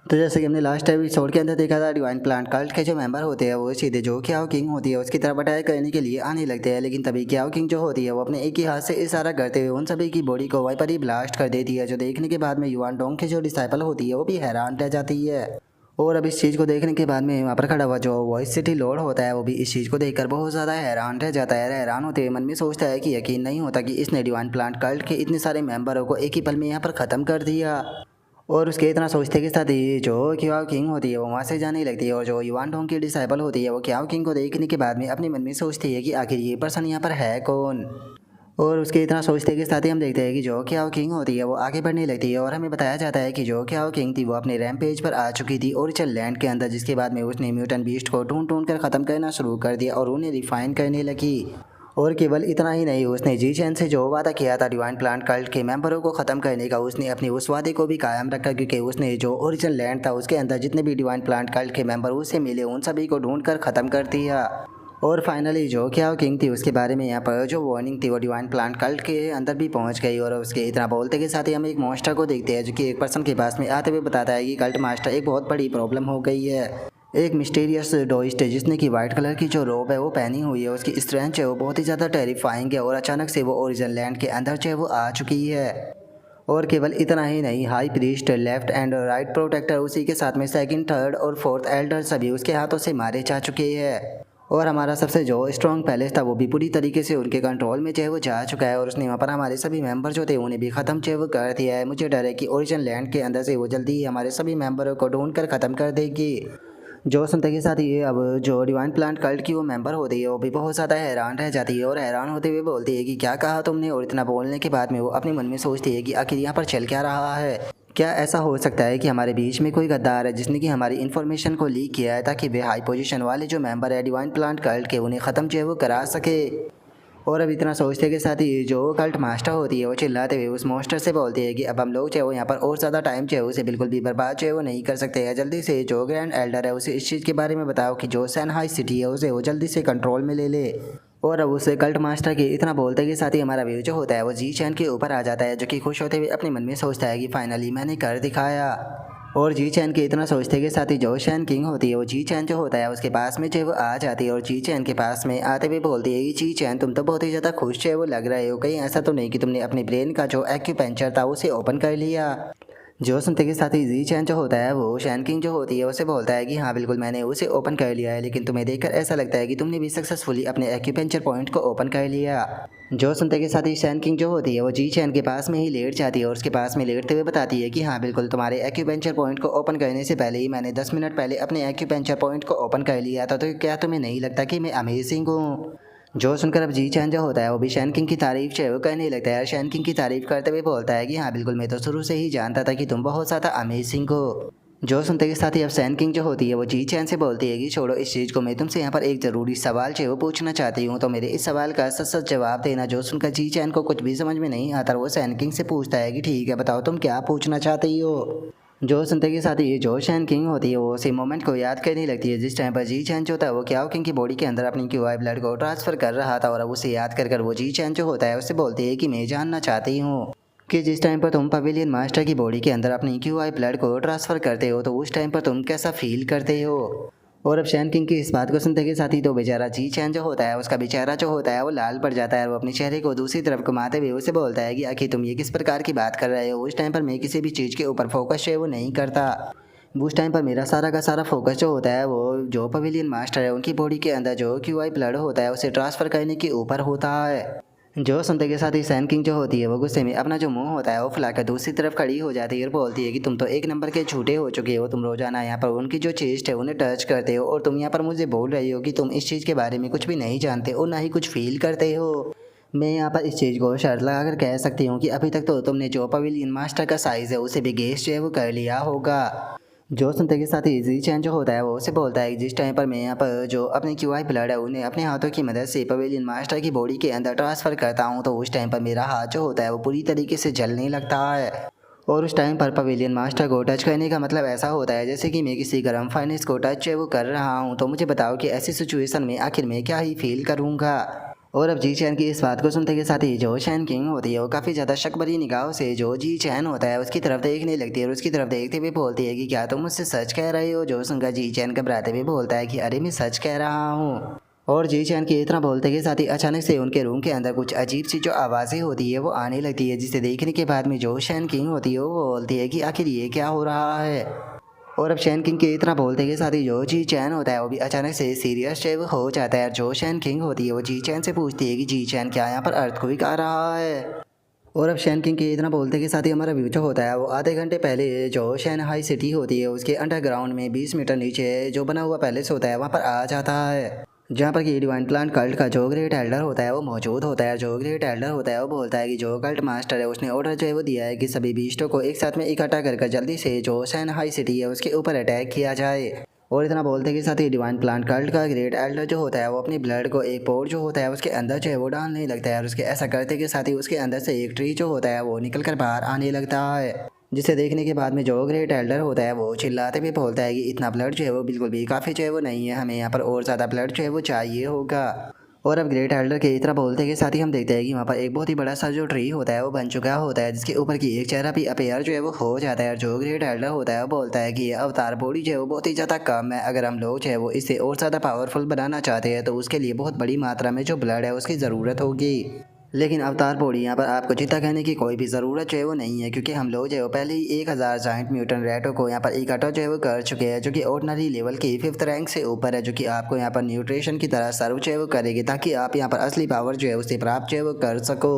तो जैसे कि हमने लास्ट एपिसोड के अंदर देखा था, डिवाइन प्लांट कल्ट के जो मेंबर होते हैं वो सीधे जो क्याओ किंग होती है उसकी तरफ अटैक करने के लिए आने लगते हैं। लेकिन तभी क्याओ किंग जो होती है वो अपने एक ही हाथ से इशारा करते हुए उन सभी की बॉडी को वहीं पर ही ब्लास्ट कर देती है, जो देखने के बाद में युआन डोंग की जो डिसाइपल होती है वो भी हैरान रह जाती है। और अब इस चीज़ को देखने के बाद में वहाँ पर खड़ा हुआ जो वॉइस सिटी लॉर्ड होता है वो भी इस चीज़ को देखकर बहुत ज़्यादा हैरान रह जाता है। हैरान होते हुए मन में सोचता है कि यकीन नहीं होता कि इसने डिवाइन प्लांट कल्ट के इतने सारे मेंबरों को एक ही पल में यहाँ पर ख़त्म कर दिया। और उसके इतना सोचते के साथ ही जो क्याओ किंग होती है वो वहाँ से जाने लगती है, और जो युआन डोंग की डिसाइपल होती है वो क्याओ किंग को देखने के बाद में अपने मन में सोचती है कि आखिर ये पर्सन यहाँ पर है कौन। और उसके इतना सोचते के साथ ही हम देखते हैं कि जो क्याओ किंग होती है वो आगे बढ़ने लगती है, और हमें बताया जाता है कि जो क्याओ किंग थी वो अपने रैम्पेज पर आ चुकी थी ओरिजिनल लैंड के अंदर, जिसके बाद में उसने म्यूटेंट बीस्ट को ढूंढ ढूंढ कर ख़त्म करना शुरू कर दिया और उन्हें रिफाइन करने लगी। और केवल इतना ही नहीं, उसने जी चैन से जो वादा किया था डिवाइन प्लांट कल्ट के मेंबरों को ख़त्म करने का, उसने अपने उस वादे को भी कायम रखा, क्योंकि उसने जो ओरिजिनल लैंड था उसके अंदर जितने भी डिवाइन प्लांट कल्ट के मेंबर उससे मिले उन सभी को ढूंढ कर ख़त्म कर दिया। और फाइनली जो क्याओ किंग थी उसके बारे में यहाँ पर जो वार्निंग थी वो डिवाइन प्लांट कल्ट के अंदर भी पहुँच गई, और उसके इतना बोलते के साथ ही हम एक मॉन्स्टर को देखते हैं जो कि एक पर्सन के पास में आते हुए बताता है कि कल्ट मास्टर एक बहुत बड़ी प्रॉब्लम हो गई है। एक मिस्टीरियस डोइस्ट है जिसने कि वाइट कलर की जो रोब है वो पहनी हुई है, उसकी स्ट्रेंथ है वो बहुत ही ज़्यादा टेरिफाइंग है, और अचानक से वो ओरिजिनल लैंड के अंदर जो है वो आ चुकी है। और केवल इतना ही नहीं, high priest, left and right protector, उसी के साथ में सेकंड, थर्ड और फोर्थ एल्डर सभी उसके हाथों से मारे जा चुके हैं। और हमारा सबसे जो स्ट्रॉन्ग पैलेस था वो भी पूरी तरीके से उनके कंट्रोल में जो है वो जा चुका है, और उसने वहाँ पर हमारे सभी मेंबर जो थे उन्हें भी ख़त्म जो है वो कर दिया है। मुझे डर है कि ओरिजिनल लैंड के अंदर से वो जल्दी ही हमारे सभी मेंबरों को ढूंढ कर ख़त्म कर देगी। जो सुनते के साथ ही अब जो डिवाइन प्लांट कल्ट की वो मेंबर होती है वो भी बहुत ज़्यादा हैरान रह जाती है, और हैरान होते हुए बोलती है कि क्या कहा तुमने। और इतना बोलने के बाद में वो अपने मन में सोचती है कि आखिर यहाँ पर चल क्या रहा है। क्या ऐसा हो सकता है कि हमारे बीच में कोई गद्दार है जिसने कि हमारी इन्फॉर्मेशन को लीक किया है, ताकि वे हाई पोजीशन वाले जो मेंबर है डिवाइन प्लांट कल्ट के उन्हें ख़त्म जो है वो करा सके। और अब इतना सोचते के साथ ही जो कल्ट मास्टर होती है वो चिल्लाते हुए उस मॉन्स्टर से बोलती है कि अब हम लोग जो है वो यहाँ पर और ज़्यादा टाइम जो है उसे बिल्कुल भी बर्बाद जो है वो नहीं कर सकते हैं। जल्दी से जो ग्रैंड एल्डर है उसे इस चीज़ के बारे में बताओ कि जो सैनहाई सिटी है उसे वो जल्दी से कंट्रोल में ले ले। और अब उसे कल्ट मास्टर के इतना बोलते के साथ ही हमारा व्यू जो होता है वो जी चैन के ऊपर आ जाता है, जो कि खुश होते हुए अपने मन में सोचता है कि फाइनली मैंने कर दिखाया। और जी चैन के इतना सोचते के साथ ही जो शैन किंग होती है वो जी चैन जो होता है उसके पास में जो है वो आ जाती है, और जी चैन के पास में आते हुए बोलती है कि जी चैन तुम तो बहुत ही ज़्यादा खुश जो है वो लग रहे हो, कहीं ऐसा तो नहीं कि तुमने अपने ब्रेन का जो एक्यूपेंचर था उसे ओपन कर लिया। जो सुनते के साथ ही जी चैन जो होता है वो शैन किंग जो होती है उसे बोलता है कि हाँ बिल्कुल मैंने उसे ओपन कर लिया है, लेकिन तुम्हें देखकर ऐसा लगता है कि तुमने भी सक्सेसफुली अपने एक्यूपेंचर पॉइंट को ओपन कर लिया। जो सुनते के साथ ही शैन किंग जो होती है वो जी चैन के पास में ही लेट जाती है, और उसके पास में लेटते हुए बताती है कि हाँ बिल्कुल तुम्हारे एक्यूपेंचर पॉइंट को ओपन करने से पहले ही मैंने 10 मिनट पहले अपने एक्यूपेंचर पॉइंट को ओपन कर लिया था, तो क्या तुम्हें नहीं लगता कि मैं अमेजिंग हूँ। जो सुनकर अब जी चैन जो होता है वो भी शैन किंग की तारीफ जो है वो कहने लगता है, और शैन किंग की तारीफ करते हुए बोलता है कि हाँ बिल्कुल मैं तो शुरू से ही जानता था कि तुम बहुत ज़्यादा अमेजिंग हो। जो सुनते के साथ ही अब शैन किंग जो होती है वो जी चैन से बोलती है कि छोड़ो इस चीज़ को, मैं तुमसे यहाँ पर एक ज़रूरी सवाल जो है वो पूछना चाहती हूँ, तो मेरे इस सवाल का सच सच जवाब देना। जो सुनकर जी चैन को कुछ भी समझ में नहीं आता, वो शैन किंग से पूछता है कि ठीक है बताओ तुम क्या पूछना चाहती हो। जो सुनते के साथ ही जो शैन किंग होती है वो उसी मोमेंट को याद करने लगती है जिस टाइम पर जी चैन जो होता है वो क्याओ किंग की बॉडी के अंदर अपनी क्यूआई ब्लड को ट्रांसफर कर रहा था, और अब उसे याद कर वो जी चैन जो होता है उससे बोलती है कि मैं जानना चाहती हूँ कि जिस टाइम पर तुम पवेलियन मास्टर की बॉडी के अंदर अपनी क्यूआई ब्लड को ट्रांसफ़र करते हो तो उस टाइम पर तुम कैसा फील करते हो। और अब शैन किंग की इस बात को सुनते के साथ ही तो बेचारा जी चैन जो होता है उसका बेचारा जो होता है वो लाल पड़ जाता है, और वो अपने चेहरे को दूसरी तरफ घुमाते हुए उसे बोलता है कि आखिर तुम ये किस प्रकार की बात कर रहे हो। उस टाइम पर मैं किसी भी चीज़ के ऊपर फोकस जो है वो नहीं करता। उस टाइम पर मेरा सारा का सारा फोकस जो होता है वो जो पवेलियन मास्टर है उनकी बॉडी के अंदर जो क्यूआई ब्लड होता है उसे ट्रांसफ़र करने के ऊपर होता है। जो सुनते के साथ ही सैन किंग जो होती है वो गुस्से में अपना जो मुंह होता है वो फुलाकर दूसरी तरफ खड़ी हो जाती है, और बोलती है कि तुम तो एक नंबर के झूठे हो चुके हो। तुम रोजाना यहाँ पर उनकी जो चेस्ट है उन्हें टच करते हो, और तुम यहाँ पर मुझे बोल रही हो कि तुम इस चीज़ के बारे में कुछ भी नहीं जानते और ना ही कुछ फील करते हो। मैं यहाँ पर इस चीज़ को शर्त लगा कर कह सकती हूँ कि अभी तक तो तुमने जो पवेलियन मास्टर का साइज़ है उसे भी गेस जो है वो कर लिया होगा। जो सुनते के साथ ही जी चैन जो होता है वो उसे बोलता है कि जिस टाइम पर मैं यहाँ पर जो अपने क्यूआई ब्लड है उन्हें अपने हाथों की मदद से पवेलियन मास्टर की बॉडी के अंदर ट्रांसफ़र करता हूँ, तो उस टाइम पर मेरा हाथ जो होता है वो पूरी तरीके से जलने लगता है। और उस टाइम पर पवेलियन मास्टर को टच करने का मतलब ऐसा होता है जैसे कि मैं किसी गर्म फाइनेंस को टच है वो कर रहा हूँ। तो मुझे बताओ कि ऐसी सिचुएशन में आखिर मैं क्या ही फील करूँगा। और अब जी चैन की इस बात को सुनते के साथ ही जो शैन किंग होती है वो काफ़ी ज़्यादा शक भरी निगाहों से जो जी चैन होता है उसकी तरफ देखने लगती है और उसकी तरफ देखते हुए बोलती है कि क्या तुम मुझसे सच कह रहे हो। जो सुनकर जी चैन घबराते हुए बोलता है कि अरे मैं सच कह रहा हूँ। और जी चैन के इतना बोलते के साथ ही अचानक से उनके रूम के अंदर कुछ अजीब सी जो आवाज़ें होती है वो आने लगती है, जिसे देखने के बाद में जो शैन किंग होती है वो बोलती है कि आखिर ये क्या हो रहा है। और अब शैन किंग के इतना बोलते के साथ ही जो जी चैन होता है वो भी अचानक से सीरियस जो हो जाता है। जो शैन किंग होती है वो जी चैन से पूछती है कि जी चैन क्या यहाँ पर अर्थक्वेक आ रहा है। और अब शैन किंग के इतना बोलते के साथ ही हमारा व्यू जो होता है वो आधे घंटे पहले जो शैनहाई सिटी होती है उसके अंडरग्राउंड में 20 मीटर नीचे जो बना हुआ पैलेस होता है वहाँ पर आ जाता है, जहाँ पर कि डिवाइन प्लांट कल्ट का जो ग्रेट एल्डर होता है वो मौजूद होता है। जो ग्रेट एल्डर होता है वो बोलता है कि जो कल्ट मास्टर है उसने ऑर्डर जो है वो दिया है कि सभी बीस्टों को एक साथ में इकट्ठा कर जल्दी से जो शैनहाई सिटी है उसके ऊपर अटैक किया जाए। और इतना बोलते के साथ ही डिवाइन प्लांट कल्ट का ग्रेट एल्डर जो होता है वो अपनी ब्लड को एक पोर जो होता है उसके अंदर जो है वो डालने लगता है और उसके ऐसा करते के साथ ही उसके अंदर से एक ट्री जो होता है वो निकल कर बाहर आने लगता है, जिसे देखने के बाद में जो ग्रेट एल्डर होता है वो चिल्लाते हुए बोलता है कि इतना ब्लड जो है वो बिल्कुल भी काफ़ी जो है वो नहीं है, हमें यहाँ पर और ज़्यादा ब्लड जो है वो चाहिए होगा। और अब ग्रेट एल्डर के इतना बोलते के साथ ही हम देखते हैं कि वहाँ पर एक बहुत ही बड़ा सा जो ट्री होता है वो बन चुका होता है, जिसके ऊपर की एक चेहरा भी अपेयर जो है वो हो जाता है। और जो ग्रेट एल्डर होता है वो बोलता है कि ये अवतार बॉडी जो है वो बहुत ही ज़्यादा कम है, अगर हम लोग जो है वो इसे और ज़्यादा पावरफुल बनाना चाहते हैं तो उसके लिए बहुत बड़ी मात्रा में जो ब्लड है उसकी ज़रूरत होगी। लेकिन अवतार बॉडी यहाँ पर आपको चिंता करने की कोई भी ज़रूरत जो है वो नहीं है, क्योंकि हम लोग जो है वो पहले ही 1000 जाइंट म्यूटेंट रैटों को यहाँ पर इकट्ठा जो है वो कर चुके हैं, जो कि ऑर्डिनरी लेवल की 5th रैंक से ऊपर है, जो कि आपको यहाँ पर न्यूट्रिशन की तरह सर्व जो है वो करेगी ताकि आप यहाँ पर असली पावर जो है उसे प्राप्त जो है वो कर सको।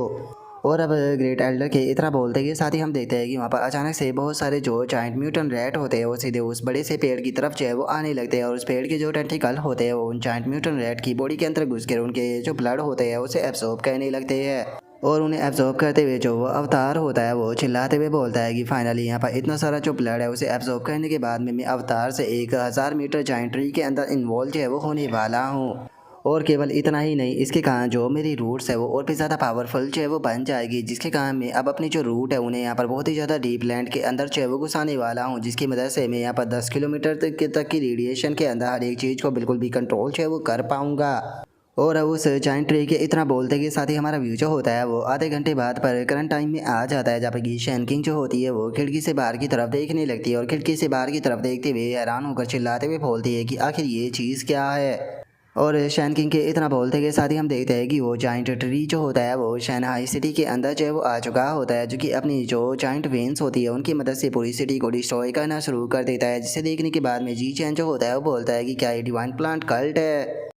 और अब ग्रेट एल्डर के इतना बोलते के साथ ही हम देखते हैं कि वहाँ पर अचानक से बहुत सारे जो जाइंट म्यूटेंट रैट होते हैं वो सीधे उस बड़े से पेड़ की तरफ जो है वो आने लगते हैं और उस पेड़ के जो टेंटिकल होते हैं वो उन जाइंट म्यूटेंट रैट की बॉडी के अंदर घुस कर उनके जो ब्लड होते हैं उसे एब्सॉर्ब करने लगते हैं। और उन्हें एब्जॉर्ब करते हुए जो वो अवतार होता है वो चिल्लाते हुए बोलता है कि फाइनली यहाँ पर इतना सारा जो ब्लड है उसे एब्जॉर्ब करने के बाद में मैं अवतार से 1000 मीटर जाइंट ट्री के अंदर इन्वॉल्व जो है वो होने वाला हूँ। और केवल इतना ही नहीं, इसके कारण जो मेरी रूट्स है वो और भी ज़्यादा पावरफुल जो है वो बन जाएगी, जिसके कारण मैं अब अपनी जो रूट है उन्हें यहाँ पर बहुत ही ज़्यादा डीप लैंड के अंदर जो है वो घुसाने वाला हूँ, जिसकी मदद से मैं यहाँ पर 10 किलोमीटर तक की रेडिएशन के अंदर हर एक चीज़ को बिल्कुल भी कंट्रोल जो है वो कर पाऊँगा। और अब उस जाइंट ट्री के इतना बोलते के साथ ही हमारा व्यू जो होता है वो आधे घंटे बाद पर करंट टाइम में आ जाता है, जहाँ पर की शैन किंग जो होती है वो खिड़की से बाहर की तरफ देखने लगती है और खिड़की से बाहर की तरफ देखते हुए हैरान होकर चिल्लाते हुए बोलती है कि आखिर ये चीज़ क्या है। और शैन किंग के इतना बोलते के साथ ही हम देखते हैं कि वो जाइंट ट्री जो होता है वो शैनहाई सिटी के अंदर जो है वो आ चुका होता है, जो कि अपनी जो जाइंट वेन्स होती है उनकी मदद से पूरी सिटी को डिस्ट्रॉय करना शुरू कर देता है, जिसे देखने के बाद में जी चैन जो होता है वो बोलता है कि क्या ये डिवाइन प्लांट कल्ट है।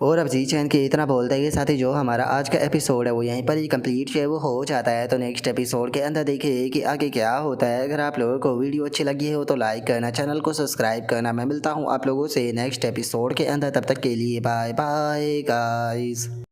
और अब जी चैन के इतना बोलते के साथ ही जो हमारा आज का एपिसोड है वो यहीं पर ही कंप्लीट जो है वो हो जाता है। तो नेक्स्ट एपिसोड के अंदर देखिए कि आगे क्या होता है। अगर आप लोगों को वीडियो अच्छी लगी हो तो लाइक करना, चैनल को सब्सक्राइब करना। मैं मिलता हूँ आप लोगों से नेक्स्ट एपिसोड के अंदर, तब तक के लिए बाय बाय गाइस।